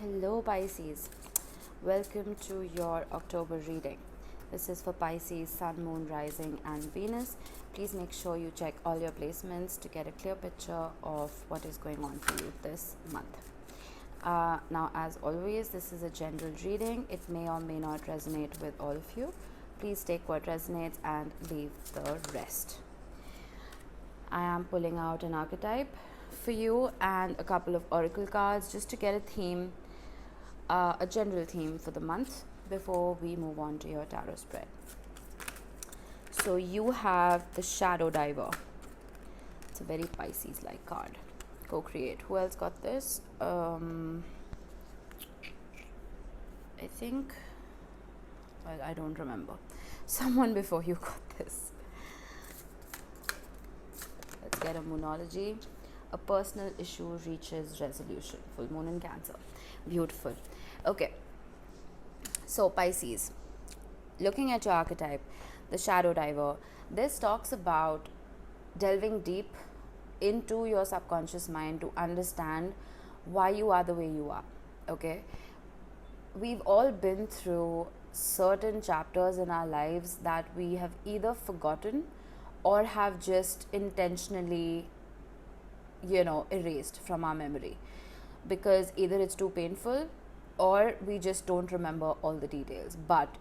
Hello Pisces, welcome to your October reading. This is for Pisces, Sun, Moon, Rising and Venus. Please make sure you check all your placements to get a clear picture of what is going on for you this month. Now, as always, this is a general reading. It may or may not resonate with all of you. Please take what resonates and leave the rest. I am pulling out an archetype for you and a couple of oracle cards just to get a theme, a general theme for the month before we move on to your tarot spread. So you have the Shadow Diver. It's a very Pisces-like card. Co-create. Who else got this? I think, well, I don't remember. Someone before you got this. Let's get a moonology. A personal issue reaches resolution. Full moon in Cancer. Beautiful. Okay. So Pisces, looking at your archetype, the Shadow Diver, this talks about delving deep into your subconscious mind to understand why you are the way you are. Okay. We've all been through certain chapters in our lives that we have either forgotten or have just intentionally erased from our memory, because either it's too painful or we just don't remember all the details. But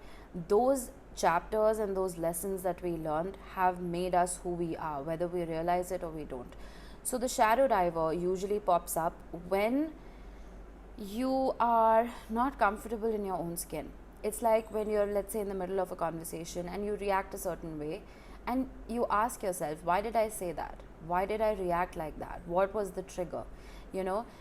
those chapters and those lessons that we learned have made us who we are, whether we realize it or we don't. So the Shadow Diver usually pops up when you are not comfortable in your own skin. It's like when you're, let's say, in the middle of a conversation and you react a certain way and you ask yourself, why did I say that? Why did I react like that? What was the trigger?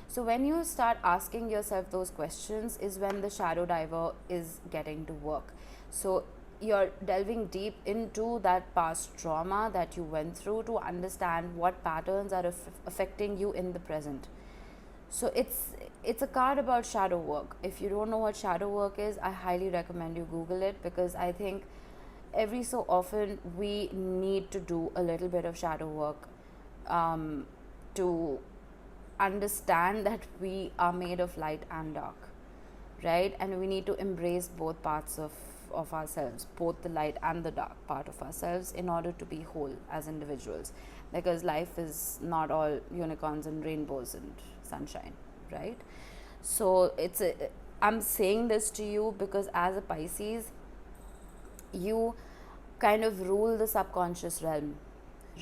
So when you start asking yourself those questions is when the Shadow Diver is getting to work. So you're delving deep into that past trauma that you went through to understand what patterns are affecting you in the present. So it's a card about shadow work. If you don't know what shadow work is, I highly recommend you Google it, because I think every so often we need to do a little bit of shadow work to understand that we are made of light and dark, right? And we need to embrace both parts of ourselves, both the light and the dark part of ourselves, in order to be whole as individuals, because life is not all unicorns and rainbows and sunshine, right? So I'm saying this to you because as a Pisces, you kind of rule the subconscious realm,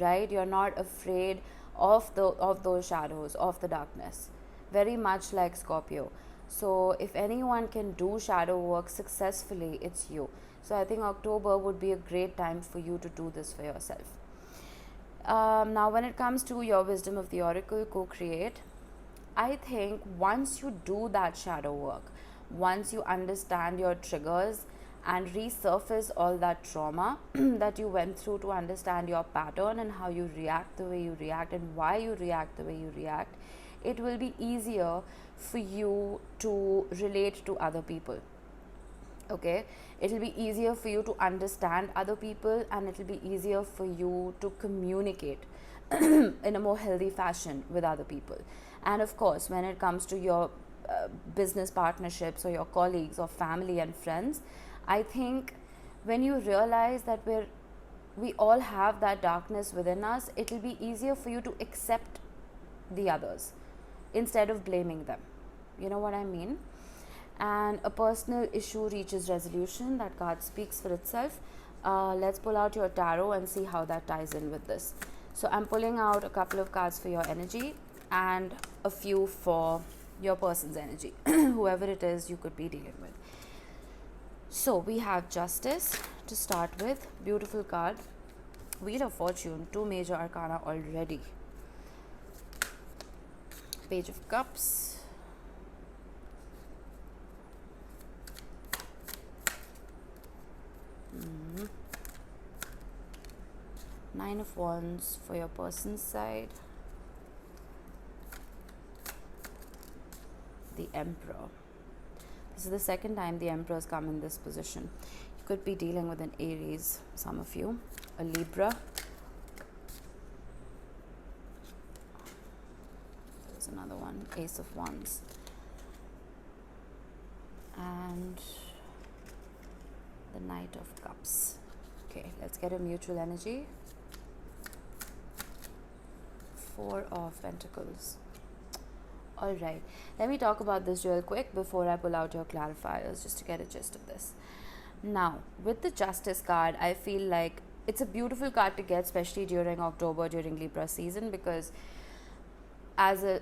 right? You're not afraid of those shadows, of the darkness, very much like Scorpio. So if anyone can do shadow work successfully, it's you. So I think October would be a great time for you to do this for yourself. Now when it comes to your wisdom of the oracle, co-create, I think once you do that shadow work, once you understand your triggers and resurface all that trauma that you went through to understand your pattern and how you react the way you react and why you react the way you react, it will be easier for you to relate to other people. Okay, it will be easier for you to understand other people, and it will be easier for you to communicate in a more healthy fashion with other people. And of course, when it comes to your business partnerships or your colleagues or family and friends, I think when you realize that we all have that darkness within us, it will be easier for you to accept the others instead of blaming them. You know what I mean? And a personal issue reaches resolution. That card speaks for itself. Let's pull out your tarot and see how that ties in with this. So I'm pulling out a couple of cards for your energy and a few for your person's energy, whoever it is you could be dealing with. So we have Justice to start with. Beautiful card. Wheel of Fortune, 2 major arcana already. Page of Cups. Nine of Wands for your person's side. The Emperor. This is the second time the Emperor has come in this position. You could be dealing with an Aries, some of you. A Libra. There's another one. Ace of Wands. and the Knight of Cups. Okay, let's get a mutual energy. Four of Pentacles. All right, let me talk about this real quick before I pull out your clarifiers, just to get a gist of this. Now, with the Justice card, I feel like it's a beautiful card to get, especially during October, during Libra season, because the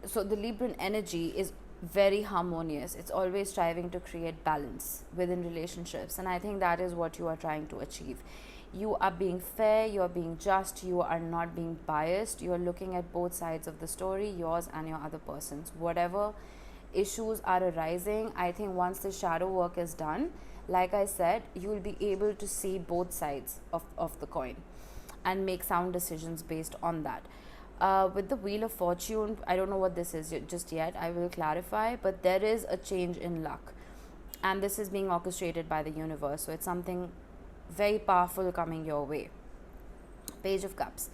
Libran energy is very harmonious. It's always striving to create balance within relationships, and I think that is what you are trying to achieve. You are being fair, you are being just, you are not being biased, you are looking at both sides of the story, yours and your other person's. Whatever issues are arising, I think once the shadow work is done, like I said, you will be able to see both sides of the coin and make sound decisions based on that. With the Wheel of Fortune, I don't know what this is just yet, I will clarify, but there is a change in luck, and this is being orchestrated by the universe, so it's something very powerful coming your way. Page of Cups.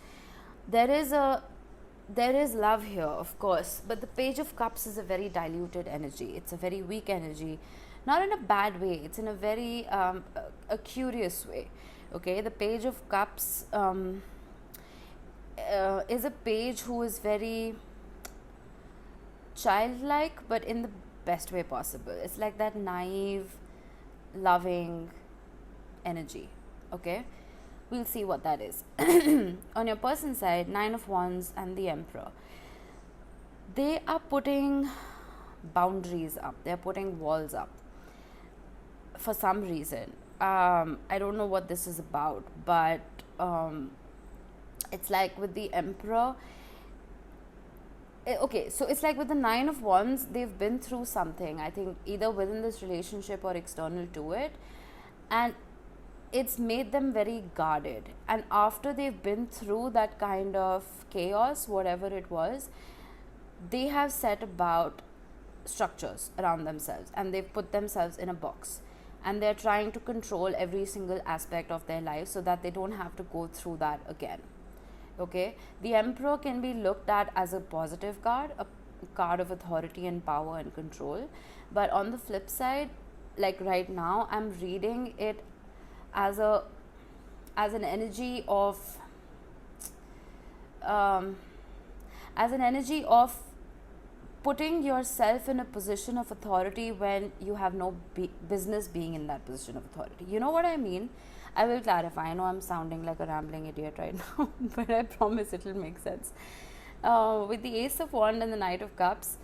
There is love here, of course, but the Page of Cups is a very diluted energy. It's a very weak energy, not in a bad way, it's in a very a curious way. Okay, the Page of Cups is a page who is very childlike, but in the best way possible. It's like that naive, loving energy. Okay, we'll see what that is. On your person's side, Nine of Wands and the Emperor. They are putting boundaries up, they're putting walls up for some reason. I don't know what this is about, but it's like with the Emperor. Okay, so it's like with the Nine of Wands, they've been through something, I think, either within this relationship or external to it, and it's made them very guarded. And after they've been through that kind of chaos, whatever it was, they have set about structures around themselves, and they've put themselves in a box, and they're trying to control every single aspect of their life so that they don't have to go through that again. Okay, the Emperor can be looked at as a positive card, a card of authority and power and control, but on the flip side, like right now, I'm reading it as an energy of putting yourself in a position of authority when you have no business being in that position of authority. You know what I mean? I will clarify. I know I'm sounding like a rambling idiot right now, but I promise it will make sense. With the Ace of Wands and the Knight of Cups,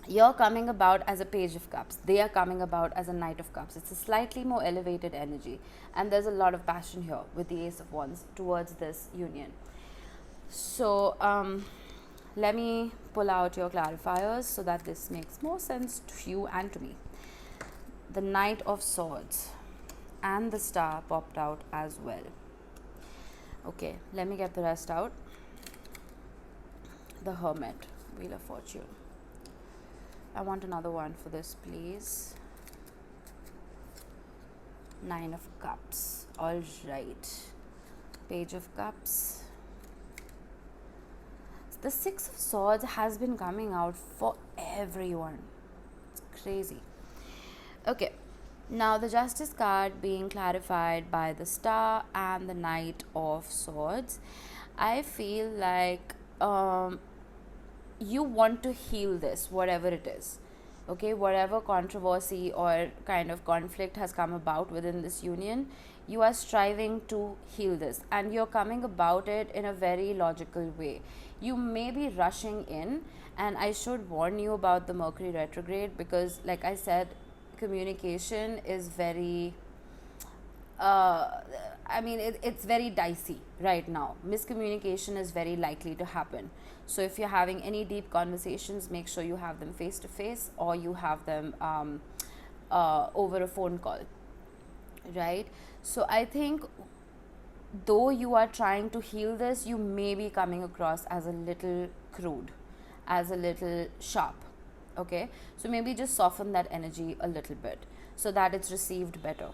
you're coming about as a Page of Cups. They are coming about as a Knight of Cups. It's a slightly more elevated energy, and there's a lot of passion here with the Ace of Wands towards this union. So let me pull out your clarifiers so that this makes more sense to you and to me. The Knight of Swords and the Star popped out as well. Okay, let me get the rest out. The Hermit, Wheel of Fortune. I want another one for this, please. Nine of Cups. All right. Page of Cups. The Six of Swords has been coming out for everyone. It's crazy. Okay. Now the Justice card being clarified by the Star and the Knight of Swords. I feel like you want to heal this, whatever it is. Okay, whatever controversy or kind of conflict has come about within this union, you are striving to heal this, and you're coming about it in a very logical way. You may be rushing in, and I should warn you about the Mercury Retrograde, because like I said, communication is very it's very dicey right now. Miscommunication is very likely to happen. So if you're having any deep conversations, make sure you have them face to face, or you have them over a phone call, right? So I think though you are trying to heal this, you may be coming across as a little crude, as a little sharp. Okay, so maybe just soften that energy a little bit so that it's received better.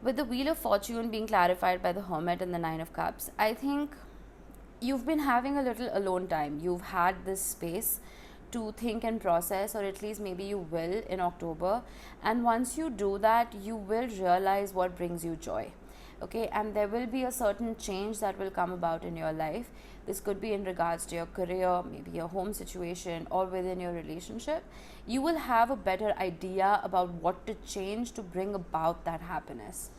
With the Wheel of Fortune being clarified by the Hermit and the Nine of Cups, I think you've been having a little alone time. You've had this space to think and process, or at least maybe you will in October. And once you do that, you will realize what brings you joy. Okay, and there will be a certain change that will come about in your life. This could be in regards to your career, maybe your home situation, or within your relationship. You will have a better idea about what to change to bring about that happiness.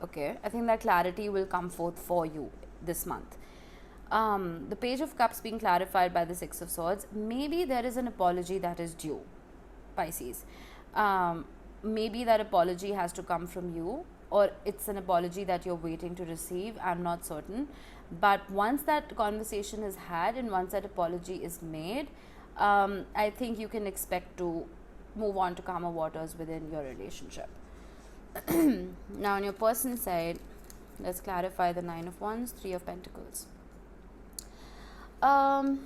Okay, I think that clarity will come forth for you this month. The Page of Cups being clarified by the Six of Swords. Maybe there is an apology that is due, Pisces. Maybe that apology has to come from you, or it's an apology that you're waiting to receive. I'm not certain. But once that conversation is had and once that apology is made, I think you can expect to move on to calmer waters within your relationship. Now, on your personal side, let's clarify the Nine of Wands, Three of Pentacles. I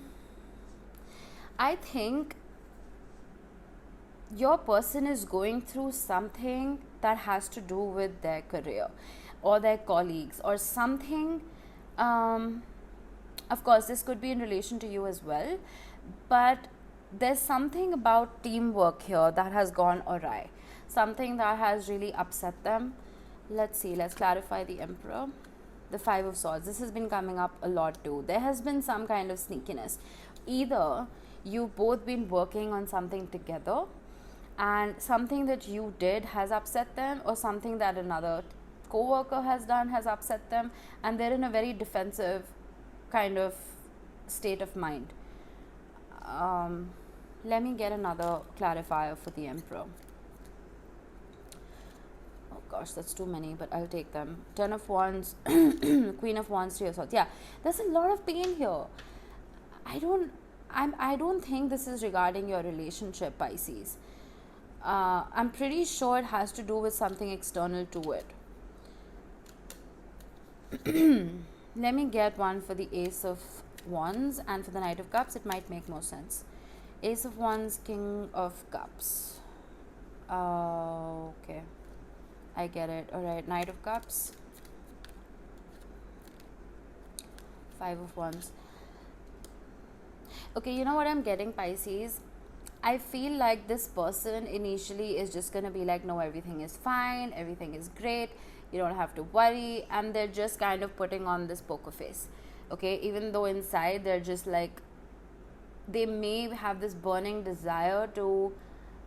think your person is going through something that has to do with their career or their colleagues or something. Of course, this could be in relation to you as well, but there's something about teamwork here that has gone awry, something that has really upset them. Let's see, let's clarify the Emperor. The Five of Swords. This has been coming up a lot too. There has been some kind of sneakiness. Either you've both been working on something together and something that you did has upset them, or something that another co-worker has done has upset them, and they're in a very defensive kind of state of mind. Let me get another clarifier for the Emperor. Gosh, that's too many, but I'll take them. Ten of Wands, Queen of Wands, Three of Swords. Yeah, there's a lot of pain here. I don't think this is regarding your relationship, Pisces. I'm pretty sure it has to do with something external to it. Let me get one for the Ace of Wands, and for the Knight of Cups, it might make more sense. Ace of Wands, King of Cups. Okay. I get it. Alright, Knight of Cups, Five of Wands. Okay, you know what I'm getting, Pisces? I feel like this person initially is just going to be like, no, everything is fine, everything is great, you don't have to worry, and they're just kind of putting on this poker face. Okay, even though inside they're just like, they may have this burning desire to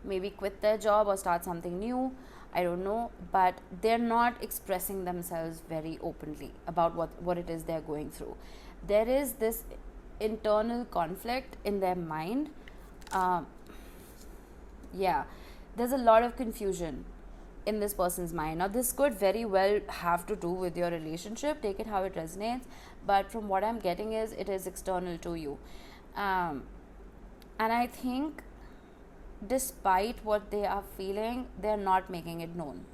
maybe quit their job or start something new. I don't know, but they're not expressing themselves very openly about what it is they're going through. There is this internal conflict in their mind. There's a lot of confusion in this person's mind. Now, this could very well have to do with your relationship. Take it how it resonates. But from what I'm getting is, it is external to you. And I think despite what they are feeling, they're not making it known.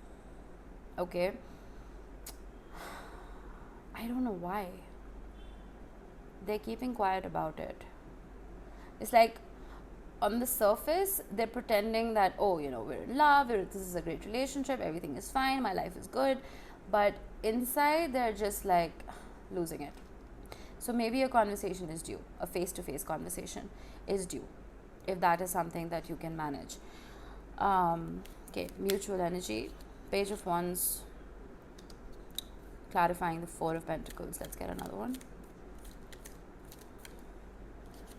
Okay? I don't know why. They're keeping quiet about it. It's like, on the surface, they're pretending that, oh, we're in love, this is a great relationship, everything is fine, my life is good. But inside, they're just like losing it. So maybe a conversation is due. A face-to-face conversation is due, if that is something that you can manage. Okay, mutual energy. Page of Wands, clarifying the Four of Pentacles. Let's get another one.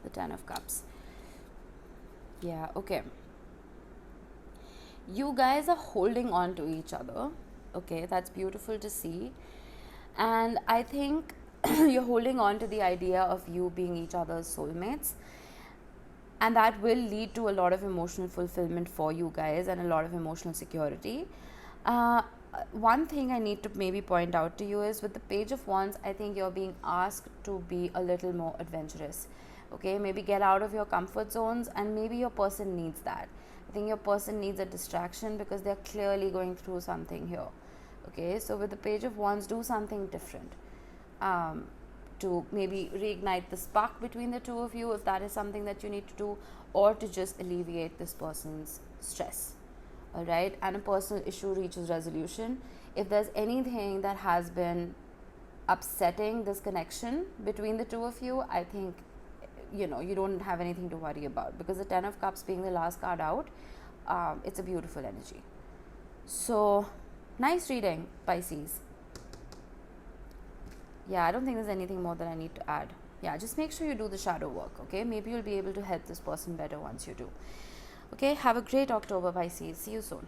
The Ten of Cups. Yeah, okay. You guys are holding on to each other. Okay, that's beautiful to see. And I think you're holding on to the idea of you being each other's soulmates. And that will lead to a lot of emotional fulfillment for you guys and a lot of emotional security. One thing I need to maybe point out to you is, with the Page of Wands, I think you're being asked to be a little more adventurous. Okay, maybe get out of your comfort zones, and maybe your person needs that. I think your person needs a distraction because they're clearly going through something here. Okay, so with the Page of Wands, do something different. To maybe reignite the spark between the two of you, if that is something that you need to do, or to just alleviate this person's stress. Alright, and a personal issue reaches resolution. If there's anything that has been upsetting this connection between the two of you, I think you don't have anything to worry about, because the 10 of cups being the last card out, it's a beautiful energy. So nice reading, Pisces. Yeah, I don't think there's anything more that I need to add. Yeah, just make sure you do the shadow work, okay? Maybe you'll be able to help this person better once you do. Okay, have a great October, Pisces. See you soon.